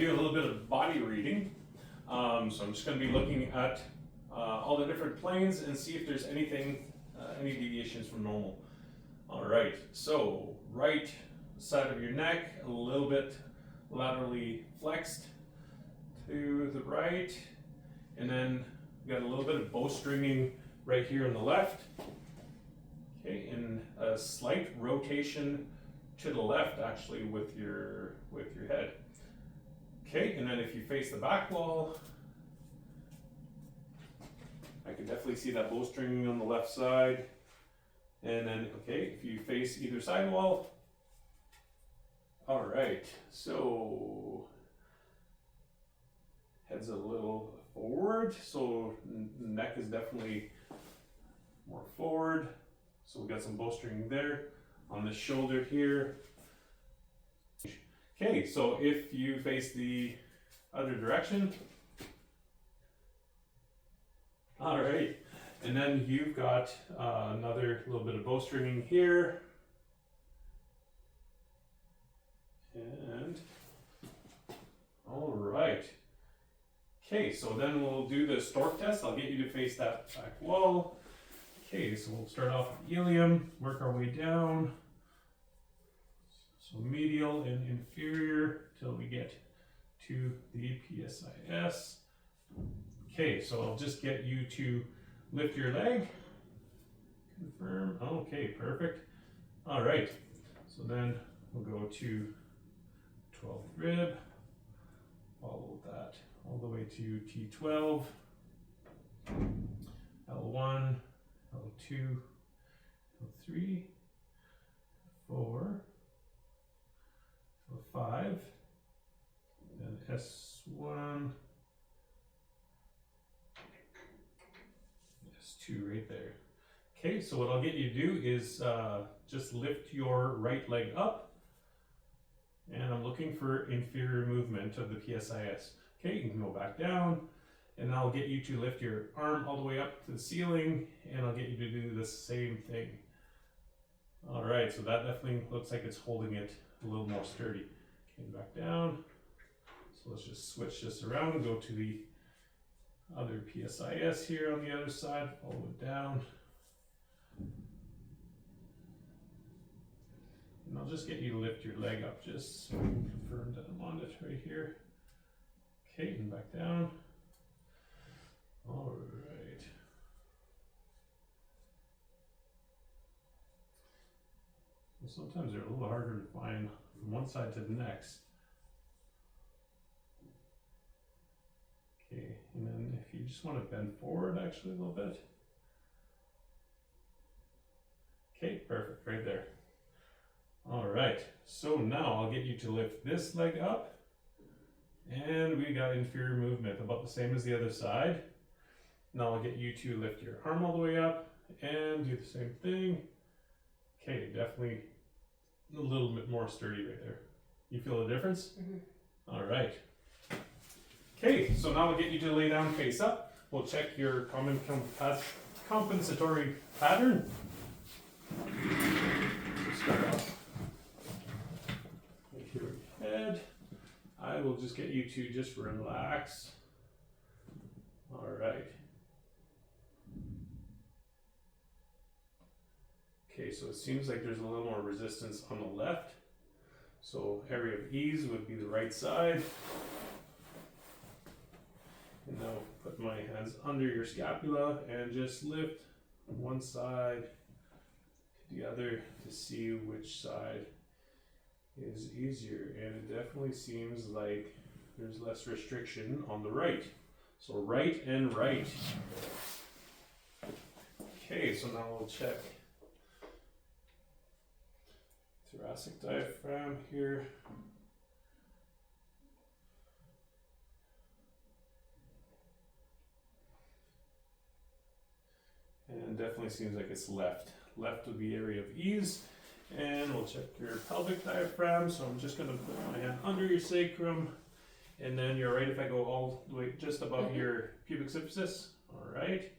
do a little bit of body reading. So I'm just going to be looking at all the different planes and see if there's anything, any deviations from normal. All right, so right side of your neck, a little bit laterally flexed to the right, and then we got a little bit of bowstringing right here on the left. Okay, and a slight rotation to the left actually with your head. Okay, and then if you face the back wall, I can definitely see that bowstringing on the left side. And then, okay, if you face either side wall, all right, so head's a little forward, so neck is definitely more forward. So we got some bowstringing there on the shoulder here. Okay, so if you face the other direction, all right, and then you've got another little bit of bowstringing here, and all right. Okay, so then we'll do the stork test. I'll get you to face that back wall. Okay, so we'll start off with ilium, work our way down. So medial and inferior till we get to the PSIS. Okay, so I'll just get you to lift your leg. Confirm. Okay, perfect. All right, so then we'll go to 12th rib. Follow that all the way to T12, L1, L2, L3, 4, L5, then S1, S2 right there. Okay, so what I'll get you to do is just lift your right leg up, and I'm looking for inferior movement of the PSIS. Okay, you can go back down, and I'll get you to lift your arm all the way up to the ceiling, and I'll get you to do the same thing. All right, so that definitely looks like it's holding it a little more sturdy. Okay, back down. So let's just switch this around and go to the other PSIS here on the other side, follow it down. And I'll just get you to lift your leg up just so I can confirm that I'm on it right here. Okay, and back down. All right. Well, sometimes they're a little harder to find from one side to the next. Okay, and then if you just want to bend forward actually a little bit. Okay, perfect, right there. All right, so now I'll get you to lift this leg up, and we got inferior movement about the same as the other side. Now I'll get you to lift your arm all the way up and do the same thing. Okay, definitely a little bit more sturdy right there. You feel the difference? Mm-hmm. All right. Okay, so now we'll get you to lay down face up. We'll check your common compensatory pattern. So start off right here with your head. I will just get you to just relax. All right. Okay, so it seems like there's a little more resistance on the left. So area of ease would be the right side. And now put my hands under your scapula and just lift one side to the other to see which side is easier. And it definitely seems like there's less restriction on the right. So right and right. Okay, so now we'll check thoracic diaphragm here. And definitely seems like it's left. Left would be area of ease. And we'll check your pelvic diaphragm. So I'm just going to put my hand under your sacrum. And then you're right if I go all the way just above your pubic symphysis. All right.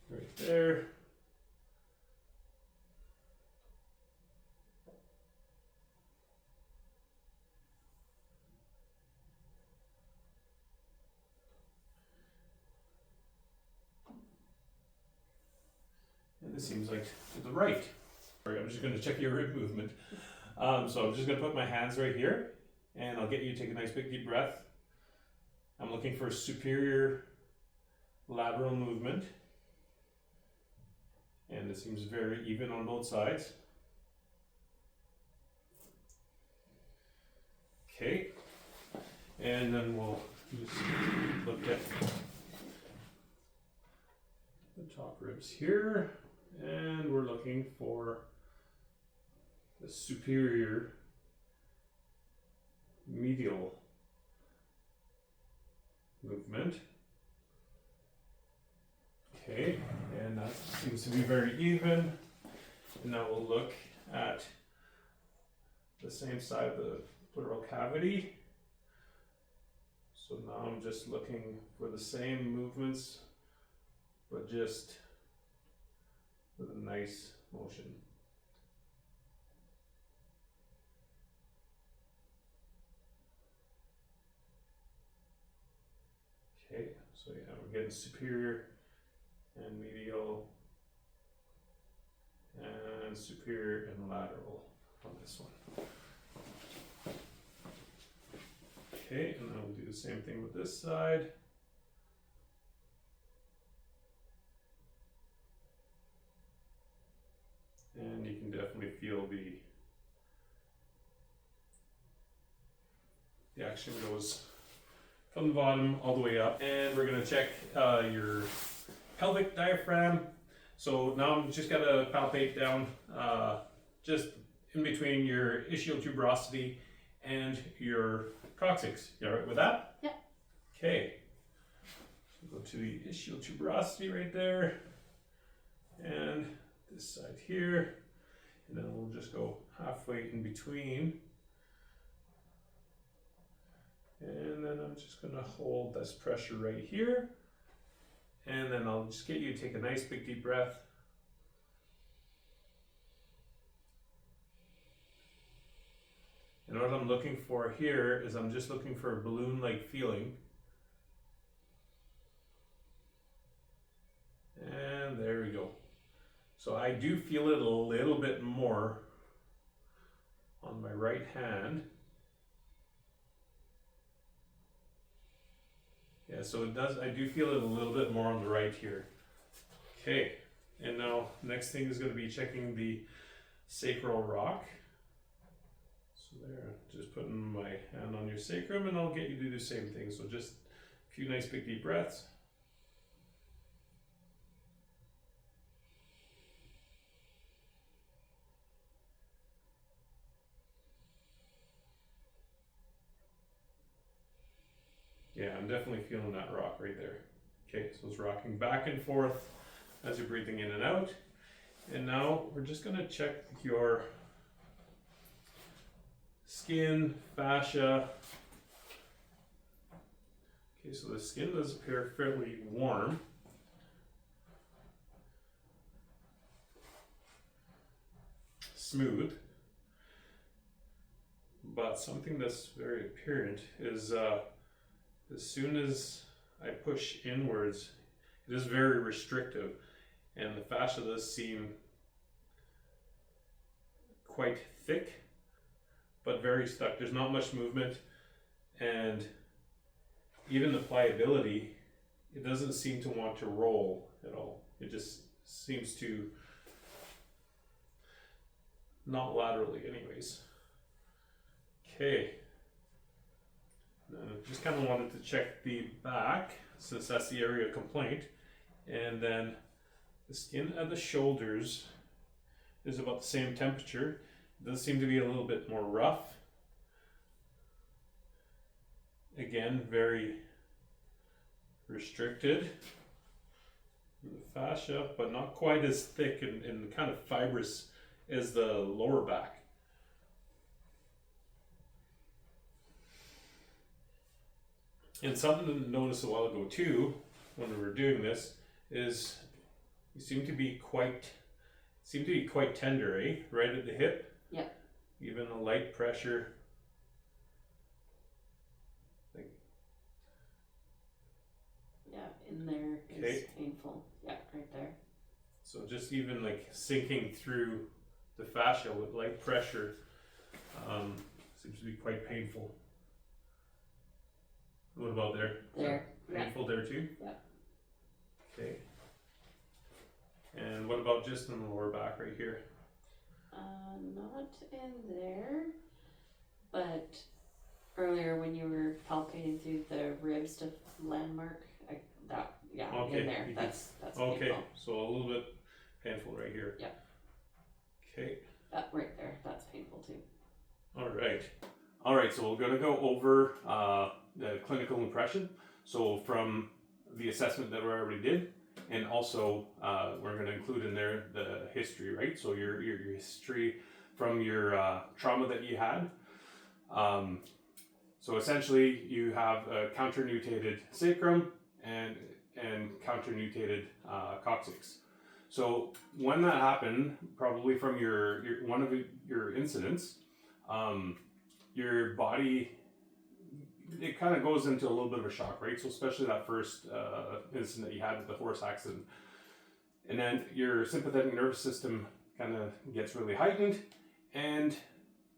Right there. This seems like to the right. Sorry, I'm just going to check your rib movement. So I'm just going to put my hands right here, and I'll get you to take a nice big deep breath. I'm looking for superior lateral movement, and it seems very even on both sides. Okay, and then we'll just look at the top ribs here, and we're looking for the superior medial movement. Okay, and that seems to be very even. And now we'll look at the same side of the pleural cavity. So now I'm just looking for the same movements, but just with a nice motion. Okay, so yeah, we're getting superior and medial and superior and lateral on this one. Okay, and then we'll do the same thing with this side. And you can definitely feel the action goes from the bottom all the way up. And we're gonna check your pelvic diaphragm. So now I'm just gonna palpate down just in between your ischial tuberosity and your coccyx. You all right with that? Yeah. Okay. So go to the ischial tuberosity right there, and this side here, and then we'll just go halfway in between. And then I'm just gonna hold this pressure right here, and then I'll just get you to take a nice big deep breath. And what I'm looking for here is I'm just looking for a balloon-like feeling. And there we go. So I do feel it a little bit more on my right hand. Yeah, so it does, I do feel it a little bit more on the right here. Okay, and now next thing is going to be checking the sacral rock. So there, just putting my hand on your sacrum, and I'll get you to do the same thing. So just a few nice big deep breaths. Yeah, I'm definitely feeling that rock right there. Okay, so it's rocking back and forth as you're breathing in and out. And now we're just gonna check your skin, fascia. Okay, so the skin does appear fairly warm. Smooth. But something that's very apparent is as soon as I push inwards, it is very restrictive, and the fascia does seem quite thick, but very stuck. There's not much movement, and even the pliability, it doesn't seem to want to roll at all. It just seems to, not laterally anyways. Okay. Just kind of wanted to check the back, since that's the area of complaint. And then the skin at the shoulders is about the same temperature. It does seem to be a little bit more rough. Again, very restricted. The fascia, but not quite as thick and kind of fibrous as the lower back. And something to notice a while ago too, when we were doing this, is you seem to be quite tender, eh? Right at the hip. Yeah. Even a light pressure. Yeah, in there is painful. Yeah, right there. So just even like sinking through the fascia with light pressure seems to be quite painful. What about there? There. Painful there too? Yeah. Okay. And what about just in the lower back right here? Not in there, but earlier when you were palpating through the ribs to landmark, Okay. in there. That's Okay, painful. so a little bit painful right here. Yeah. Okay. Right there. That's painful too. All right. All right, so we're going to go over the clinical impression. So from the assessment that we already did, and also we're going to include in there the history, right? So your history from your trauma that you had. So essentially you have a counternutated sacrum and counternutated coccyx. So when that happened, probably from your one of your incidents, your body, it kind of goes into a little bit of a shock, right? So especially that first incident that you had with the horse accident, and then your sympathetic nervous system kind of gets really heightened, and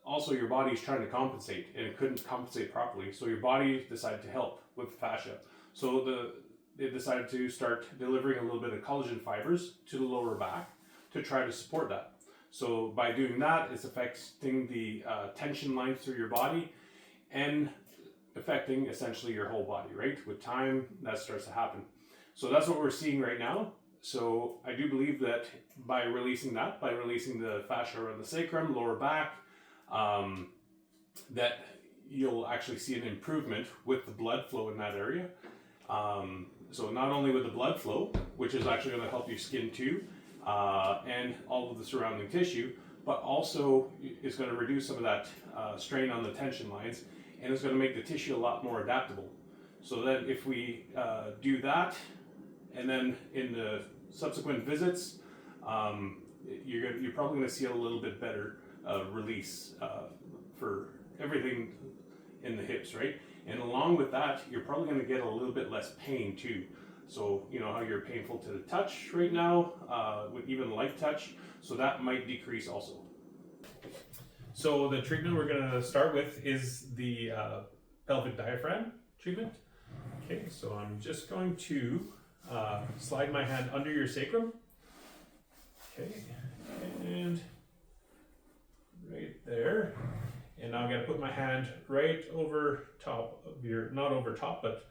also your body's trying to compensate and it couldn't compensate properly, so your body decided to help with fascia. So they decided to start delivering a little bit of collagen fibers to the lower back to try to support that. So by doing that, it's affecting the tension lines through your body and affecting essentially your whole body, right? With time, that starts to happen. So that's what we're seeing right now. So I do believe that by releasing the fascia around the sacrum, lower back, that you'll actually see an improvement with the blood flow in that area. So not only with the blood flow, which is actually going to help your skin too, and all of the surrounding tissue, but also it's going to reduce some of that strain on the tension lines, and it's going to make the tissue a lot more adaptable. So that if we do that, and then in the subsequent visits, you're probably going to see a little bit better release for everything in the hips, right? And along with that, you're probably going to get a little bit less pain too. So you know how you're painful to the touch right now, with even light touch, so that might decrease also. So the treatment we're going to start with is the pelvic diaphragm treatment. Okay, so I'm just going to slide my hand under your sacrum. Okay, and right there. And now I'm going to put my hand right over top of your, not over top, but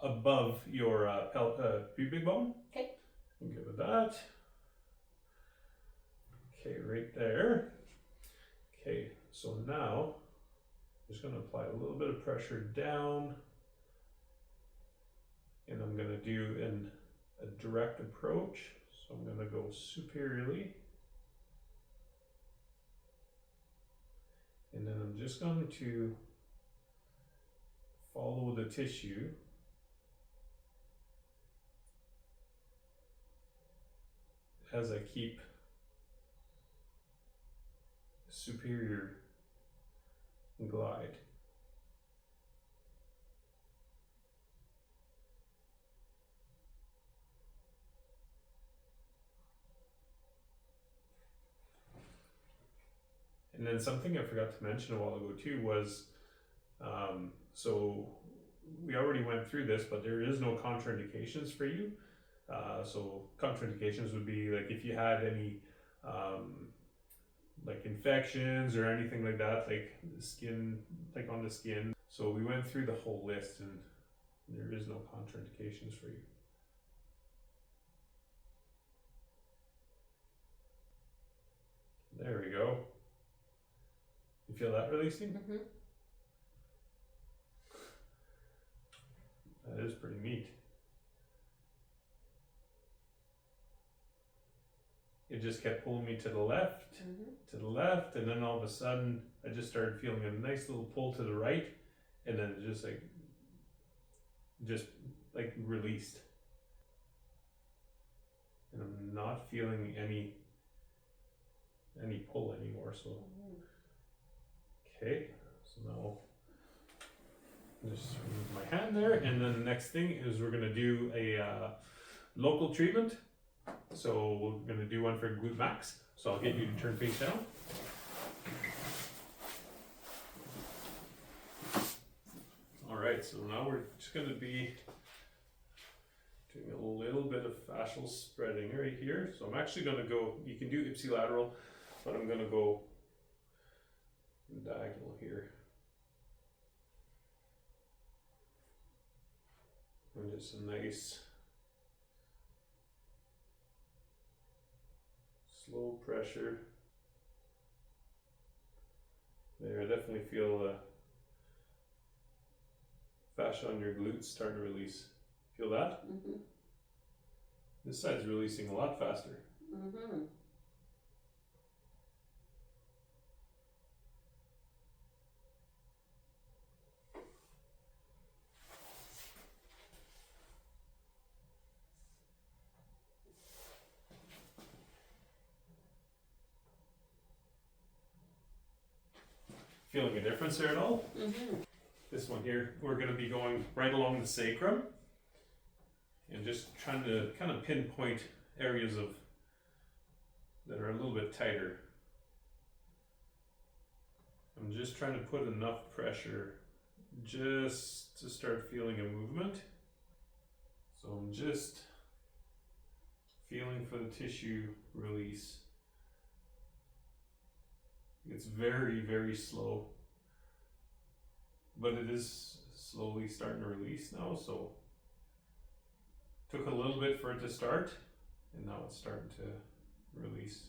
above your pubic bone. Okay. I'm good with that. Okay, right there. Okay, so now I'm just going to apply a little bit of pressure down. And I'm going to do a direct approach. So I'm going to go superiorly. And then I'm just going to follow the tissue as I keep superior glide. And then something I forgot to mention a while ago too was, so we already went through this, but there is no contraindications for you. So contraindications would be like if you had any like infections or anything like that, like skin, like on the skin. So we went through the whole list and there is no contraindications for you. There we go. You feel that releasing? Mm-hmm. That is pretty neat. It just kept pulling me to the left, and then all of a sudden I just started feeling a nice little pull to the right, and then it just like released. And I'm not feeling any pull anymore, so okay, so now just remove my hand there, and then the next thing is we're going to do a local treatment. So we're gonna do one for glute max. So I'll get you to turn face down. All right, so now we're just gonna be doing a little bit of fascial spreading right here. So I'm actually gonna go, you can do ipsilateral, but I'm gonna go diagonal here. And just a nice slow pressure. There, I definitely feel the fascia on your glutes starting to release. Feel that? Mm-hmm. This side's releasing a lot faster. Mm-hmm. Feeling a difference there at all? Mm-hmm. This one here, we're going to be going right along the sacrum and just trying to kind of pinpoint areas of that are a little bit tighter. I'm just trying to put enough pressure just to start feeling a movement. So I'm just feeling for the tissue release. It's very, very slow, but it is slowly starting to release now. So took a little bit for it to start, and now it's starting to release.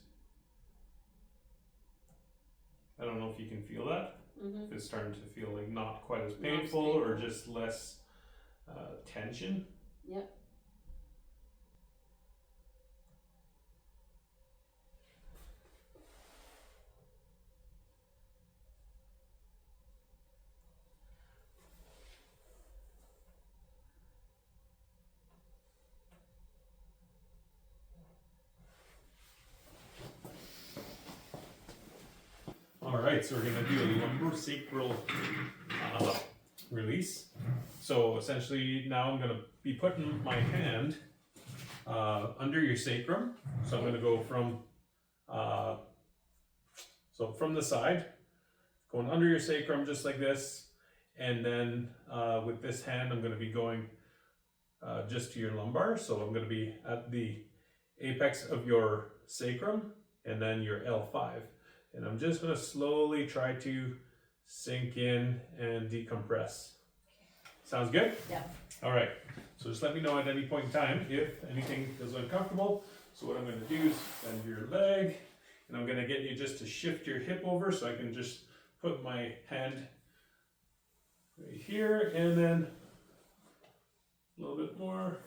I don't know if you can feel that. Mm-hmm. If it's starting to feel like not quite as Not as painful, or painful. just less tension. Yep. All right, so we're gonna do a lumbosacral release. So essentially now I'm gonna be putting my hand under your sacrum. So I'm gonna go from from the side, going under your sacrum just like this, and then with this hand I'm gonna be going just to your lumbar. So I'm gonna be at the apex of your sacrum and then your L5. And I'm just gonna slowly try to sink in and decompress. Sounds good? Yeah. All right, so just let me know at any point in time if anything feels uncomfortable. So what I'm gonna do is bend your leg, and I'm gonna get you just to shift your hip over so I can just put my hand right here, and then a little bit more,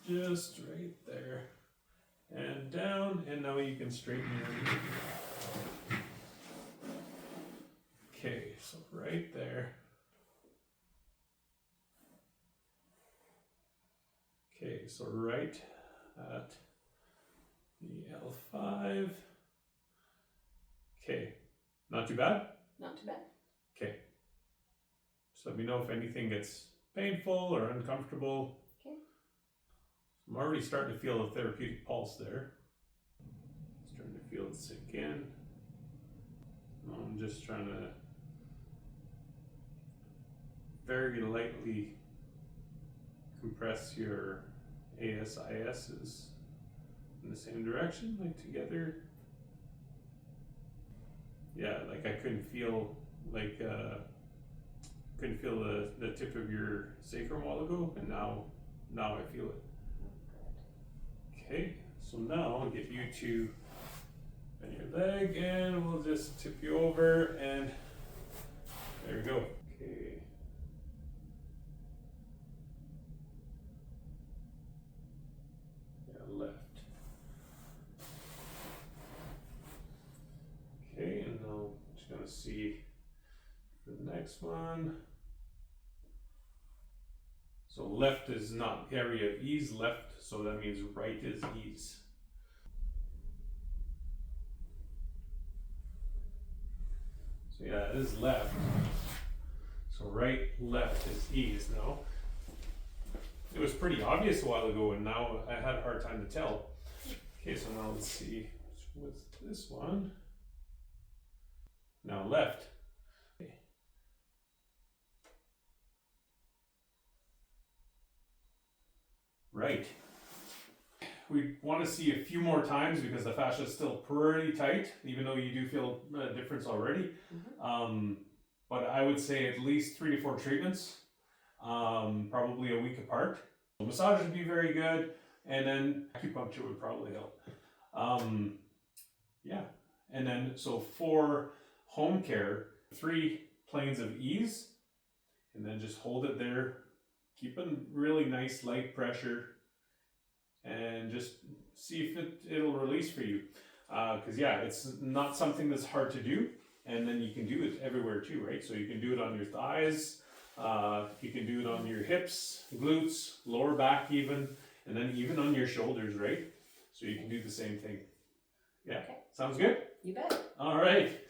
just right there. And down, and now you can straighten your knee. Okay, so right there. Okay, so right at the L5. Okay, not too bad? Not too bad. Okay. Just let me know if anything gets painful or uncomfortable. Okay. I'm already starting to feel a therapeutic pulse there. Starting to feel it sink in. I'm just trying to very lightly compress your ASISs in the same direction, like together. Yeah, like I couldn't feel like the tip of your sacrum a while ago, and now I feel it. Okay, so now I'll get you to bend your leg, and we'll just tip you over, and there we go. Okay. Yeah, left. Okay, and now I'm just gonna see for the next one. So left is not area of ease, left, so that means right is ease. So yeah, it is left. So right, left is ease now. it was pretty obvious a while ago, and now I had a hard time to tell. Okay, so now let's see with this one. Now left. Okay. Right. We want to see a few more times because the fascia is still pretty tight, even though you do feel a difference already. But I would say at least 3 to 4 treatments, probably a week apart. Massage would be very good, and then acupuncture would probably help. Yeah, and then so for home care, 3 planes of ease, and then just hold it there, keep a really nice light pressure, and just see if it'll release for you. Because yeah, it's not something that's hard to do, and then you can do it everywhere too, right? So you can do it on your thighs, you can do it on your hips, glutes, lower back even, and then even on your shoulders, right? So you can do the same thing. Yeah, Okay. sounds good? You bet. All right.